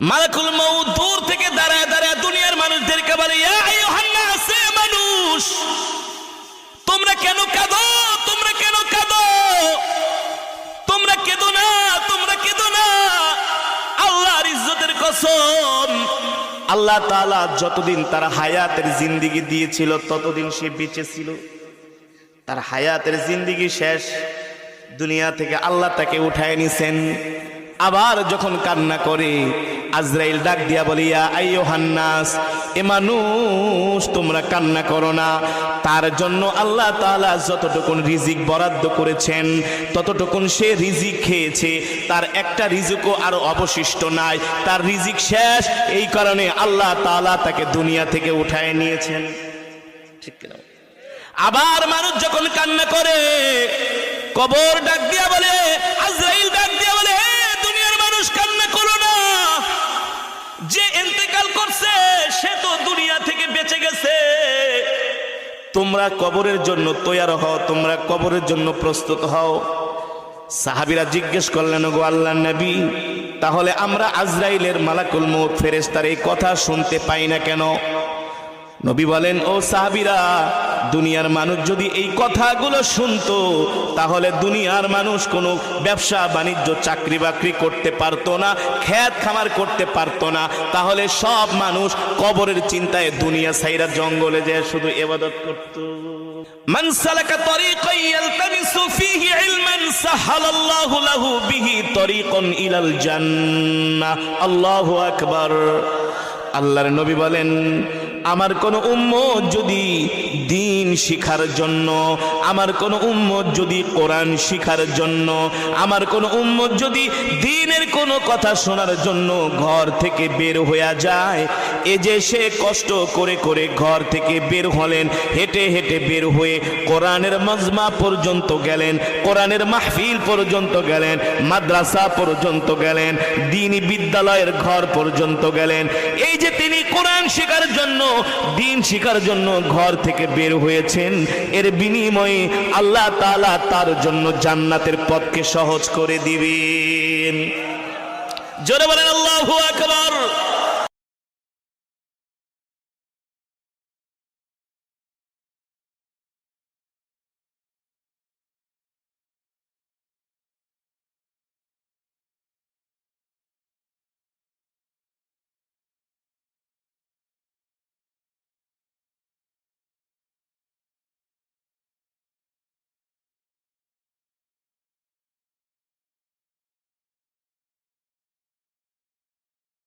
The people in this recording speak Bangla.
মালাকুল মউত দূর থেকে দাঁড়ায় দাঁড়ায় দুনিয়ার মানুষদেরকে বলে, ইয়া আইয়ুহান নাস, এ মানুষ তোমরা কেন কাঁদো, তোমরা কেন কাঁদো, তোমরা কেঁদো না, তোমরা কেঁদো না। আল্লাহর ইজ্জতের কসম, আল্লাহ তাআলা যতদিন তার হায়াতের জিন্দেগি দিয়েছিল ততদিন সে বেঁচে ছিল। তার হায়াতের জিন্দেগি শেষ, দুনিয়া থেকে আল্লাহ তাকে উঠায় নিছেন। আবার যখন কান্না করে আজরাইল ডাক দিয়া বলে, ইয়া আইয়ুহান নাস, এ মানুষ তোমরা কান্না করো না। তার জন্য আল্লাহ তাআলা যতটুকুন রিজিক বরাদ্দ করেছেন ততটুকুন সে রিজিক খেয়েছে, তার একটা রিজিকও আর অবশিষ্ট নাই, তার রিজিক শেষ। এই কারণে আল্লাহ তাআলা তাকে দুনিয়া থেকে উঠায় নিয়েছেন। ঠিক না? আবার মানুষ যখন কান্না করে, কবর ডাক দিয়া বলে, আজরাইল ডাক দিয়া বলে, হে দুনিয়ার মানুষ কান্না করো না, যে ইন্তেকাল করছে সে তো দুনিয়া থেকে বেঁচে গেছে। তোমরা কবরের জন্য তৈয়ার হও, তোমরা কবরের জন্য প্রস্তুত হও। সাহাবীরা জিজ্ঞেস করলেন, গো আল্লাহর নবী, তাহলে আমরা আজরাইলের মালাকুল মউত ফেরেশতার এই কথা শুনতে পাই না কেন? নবী বলেন, ও সাহাবীরা, দুনিয়ার মানুষ যদি এই কথাগুলো শুনতো তাহলে দুনিয়ার মানুষ কোনো ব্যবসা বাণিজ্য চাকরি বাকরি করতে পারতো না, খেত খামার করতে পারতো না। তাহলে সব মানুষ কবরের চিন্তায় দুনিয়া ছাইরা জঙ্গলে যায় শুধু ইবাদত করতো। মান সালাকা তরিকান ইয়ালতামিসু ফীহি ইলমান সাহালাল্লাহু লাহু বিহি তরিকান ইলাল জান্নাহ। আল্লাহু আকবার। আল্লাহর নবী বলেন, আমার কোন উম্মত যদি দ্বীন শিখার জন্য, আমার কোন উম্মত যদি কোরআন শিখার জন্য, আমার কোন উম্মত যদি দ্বীনের কোন কথা শোনার জন্য ঘর থেকে বের হয়ে যায়, এ যে সে কষ্ট করে করে ঘর থেকে বের হলেন, হেঁটে হেঁটে বের হয়ে কোরআনের মজমা পর্যন্ত গেলেন, কোরআনের মাহফিল পর্যন্ত গেলেন, মাদ্রাসা পর্যন্ত গেলেন, দ্বীনি বিদ্যালয়ের ঘর পর্যন্ত গেলেন, এই যে তিনি কোরআন শেখার জন্য, দ্বীন শিখার জন্য ঘর থেকে বের হয়েছেন, এর বিনিময়ে আল্লাহ তাআলা তার জন্য জান্নাতের পথকে সহজ করে দিবেন। জোরে বলেন আল্লাহু আকবার।